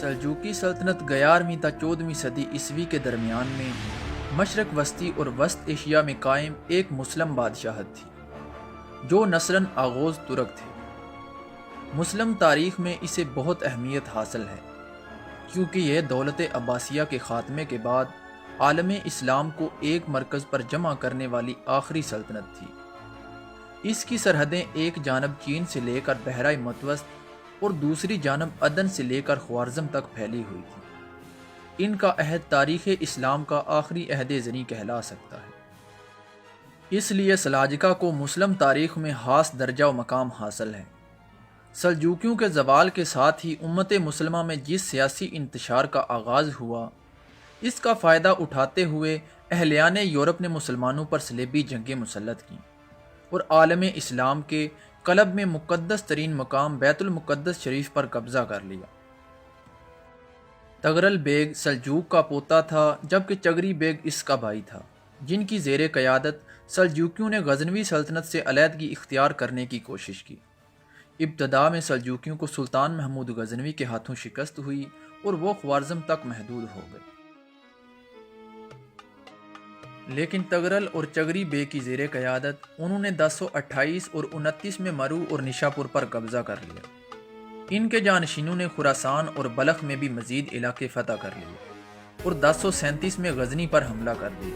سلجوقی سلطنت 11ویں تا 14ویں صدی عیسوی کے درمیان میں مشرق وسطی اور وسط ایشیا میں قائم ایک مسلم بادشاہت تھی جو نسلاً آغوز ترک تھے۔ مسلم تاریخ میں اسے بہت اہمیت حاصل ہے کیونکہ یہ دولت عباسیہ کے خاتمے کے بعد عالم اسلام کو ایک مرکز پر جمع کرنے والی آخری سلطنت تھی۔ اس کی سرحدیں ایک جانب چین سے لے کر بحرہ متوسط اور دوسری جانب عدن سے لے کر خوارزم تک پھیلی ہوئی تھی۔ ان کا عہد تاریخ اسلام کا آخری عہد زنی کہلا سکتا ہے۔ اس لیے سلاجقہ کو مسلم تاریخ میں خاص درجہ و مقام حاصل ہے۔ سلجوقیوں کے زوال کے ساتھ ہی امت مسلمہ میں جس سیاسی انتشار کا آغاز ہوا، اس کا فائدہ اٹھاتے ہوئے اہلیان یورپ نے مسلمانوں پر صلیبی جنگیں مسلط کیں اور عالم اسلام کے قلب میں مقدس ترین مقام بیت المقدس شریف پر قبضہ کر لیا۔ تغرل بیگ سلجوق کا پوتا تھا جبکہ چغری بیگ اس کا بھائی تھا، جن کی زیر قیادت سلجوقیوں نے غزنوی سلطنت سے علیحدگی اختیار کرنے کی کوشش کی۔ ابتدا میں سلجوقیوں کو سلطان محمود غزنوی کے ہاتھوں شکست ہوئی اور وہ خوارزم تک محدود ہو گئے، لیکن تغرل اور چغری بیگ کی زیر قیادت انہوں نے 1028 اور 29 میں مرو اور نشاپور پر قبضہ کر لیا۔ ان کے جانشینوں نے خراسان اور بلخ میں بھی مزید علاقے فتح کر لیے اور 1037 میں غزنی پر حملہ کر دیا۔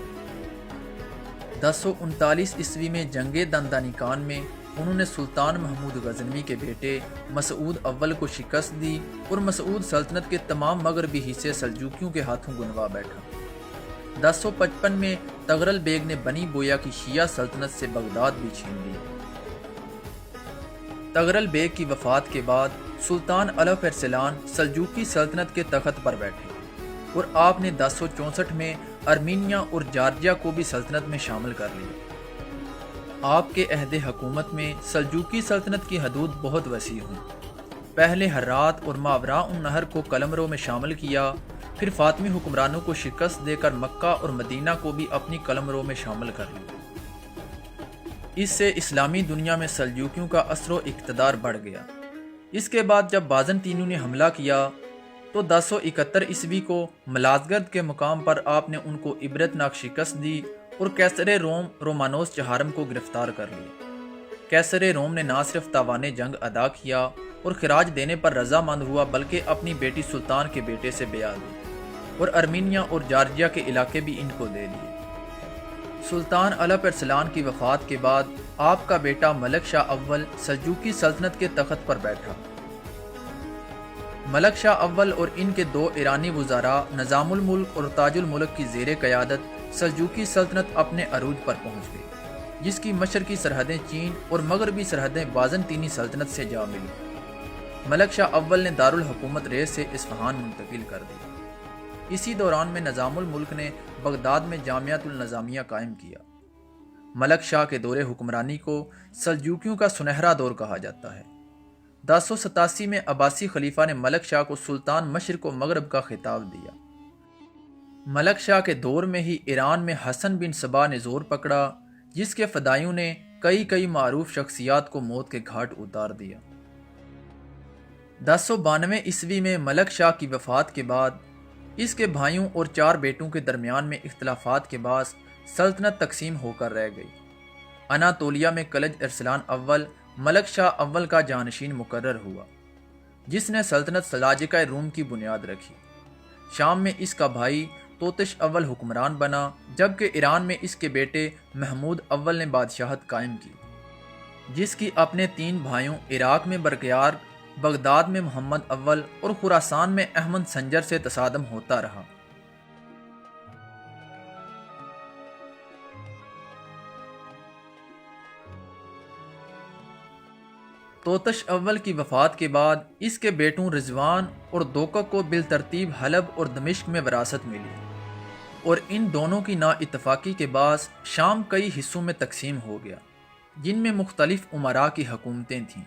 1039 عیسوی میں جنگ دندانیکان میں انہوں نے سلطان محمود غزنوی کے بیٹے مسعود اول کو شکست دی اور مسعود سلطنت کے تمام مغربی حصے سلجوقیوں کے ہاتھوں گنوا بیٹھا۔ 1055 میں تغرل بیگ نے بنی بویا کی شیعہ سلطنت سے بغداد بھی چھین لی۔ تغرل بیگ کی وفات کے بعد سلطان الف ارسلان سلجوقی سلطنت کے تخت پر بیٹھے اور آپ نے 1064 میں ارمینیا اور جارجیا کو بھی سلطنت میں شامل کر لیا۔ آپ کے عہد حکومت میں سلجوقی سلطنت کی حدود بہت وسیع ہوئیں۔ پہلے ہرات اور ماوراء النہر کو قلمرو میں شامل کیا، پھر فاطمی حکمرانوں کو شکست دے کر مکہ اور مدینہ کو بھی اپنی قلمرو میں شامل کر لیا۔ اس سے اسلامی دنیا میں سلجوقیوں کا اثر و اقتدار بڑھ گیا۔ اس کے بعد جب بازنطینیوں نے حملہ کیا تو 1071 عیسوی کو ملازگرد کے مقام پر آپ نے ان کو عبرتناک شکست دی اور کیسر روم رومانوس چہارم کو گرفتار کر لیا۔ کیسر روم نے نہ صرف تاوان جنگ ادا کیا اور خراج دینے پر رضامند ہوا بلکہ اپنی بیٹی سلطان کے بیٹے سے بیعت دی اور ارمینیا اور جارجیا کے علاقے بھی ان کو دے دیے۔ سلطان الف ارسلان کی وفات کے بعد آپ کا بیٹا ملک شاہ اول سلجوقی سلطنت کے تخت پر بیٹھا۔ ملک شاہ اول اور ان کے دو ایرانی وزراء نظام الملک اور تاج الملک کی زیر قیادت سلجوقی سلطنت اپنے عروج پر پہنچ گئی، جس کی مشرقی سرحدیں چین اور مغربی سرحدیں بازنطینی سلطنت سے جا ملی۔ ملک شاہ اول نے دارالحکومت ریز سے اصفہان منتقل کر دی۔ اسی دوران میں نظام الملک نے بغداد میں جامعۃ النظامیہ قائم کیا۔ ملک شاہ کے دور حکمرانی کو سلجوقیوں کا سنہرا دور کہا جاتا ہے۔ 1087 میں عباسی خلیفہ نے ملک شاہ کو سلطان مشرق و مغرب کا خطاب دیا۔ ملک شاہ کے دور میں ہی ایران میں حسن بن صبا نے زور پکڑا، جس کے فدائیوں نے کئی معروف شخصیات کو موت کے گھاٹ اتار دیا۔ 1092 عیسوی میں ملک شاہ کی وفات کے بعد اس کے بھائیوں اور 4 بیٹوں کے درمیان میں اختلافات کے باعث سلطنت تقسیم ہو کر رہ گئی۔ اناطولیہ میں کلج ارسلان اول ملک شاہ اول کا جانشین مقرر ہوا، جس نے سلطنت سلاجقہ روم کی بنیاد رکھی۔ شام میں اس کا بھائی توتش اول حکمران بنا، جبکہ ایران میں اس کے بیٹے محمود اول نے بادشاہت قائم کی، جس کی اپنے 3 بھائیوں عراق میں برقیار، بغداد میں محمد اول اور خراسان میں احمد سنجر سے تصادم ہوتا رہا۔ توتش اول کی وفات کے بعد اس کے بیٹوں رضوان اور دوقق کو بالترتیب حلب اور دمشق میں وراثت ملی اور ان دونوں کی نا اتفاقی کے باعث شام کئی حصوں میں تقسیم ہو گیا، جن میں مختلف امراء کی حکومتیں تھیں۔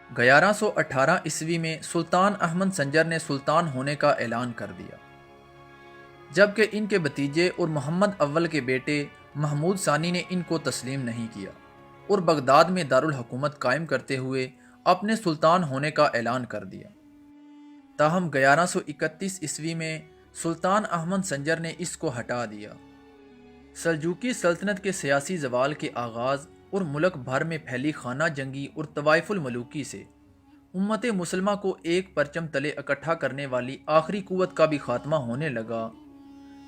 1118 عیسوی میں سلطان احمد سنجر نے سلطان ہونے کا اعلان کر دیا، جبکہ ان کے بھتیجے اور محمد اول کے بیٹے محمود ثانی نے ان کو تسلیم نہیں کیا اور بغداد میں دارالحکومت قائم کرتے ہوئے اپنے سلطان ہونے کا اعلان کر دیا۔ تاہم 1131 عیسوی میں سلطان احمد سنجر نے اس کو ہٹا دیا۔ سلجوقی سلطنت کے سیاسی زوال کے آغاز اور ملک بھر میں پھیلی خانہ جنگی اور طوائف الملوکی سے امت مسلمہ کو ایک پرچم تلے اکٹھا کرنے والی آخری قوت کا بھی خاتمہ ہونے لگا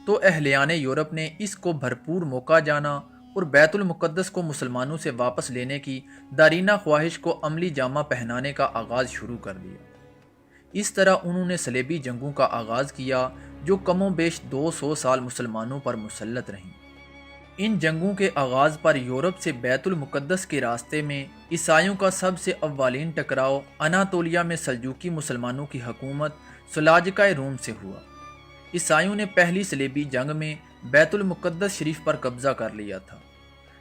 تو اہلیان یورپ نے اس کو بھرپور موقع جانا اور بیت المقدس کو مسلمانوں سے واپس لینے کی دارینہ خواہش کو عملی جامہ پہنانے کا آغاز شروع کر دیا۔ اس طرح انہوں نے صلیبی جنگوں کا آغاز کیا جو کم و بیش 200 سال مسلمانوں پر مسلط رہیں۔ ان جنگوں کے آغاز پر یورپ سے بیت المقدس کے راستے میں عیسائیوں کا سب سے اولین ٹکراؤ اناطولیہ میں سلجوقی مسلمانوں کی حکومت سلاجقہ روم سے ہوا۔ عیسائیوں نے پہلی صلیبی جنگ میں بیت المقدس شریف پر قبضہ کر لیا تھا،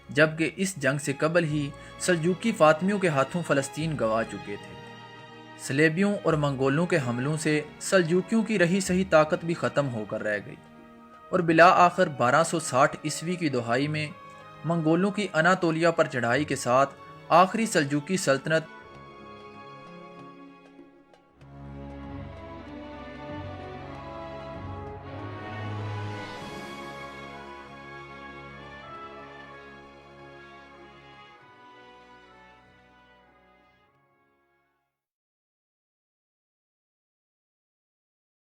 جبکہ اس جنگ سے قبل ہی سلجوقی فاطمیوں کے ہاتھوں فلسطین گنوا چکے تھے۔ صلیبیوں اور منگولوں کے حملوں سے سلجوقیوں کی رہی سہی طاقت بھی ختم ہو کر رہ گئی، اور بالآخر 1260 عیسوی کی دہائی میں منگولوں کی اناطولیہ پر چڑھائی کے ساتھ آخری سلجوقی سلطنت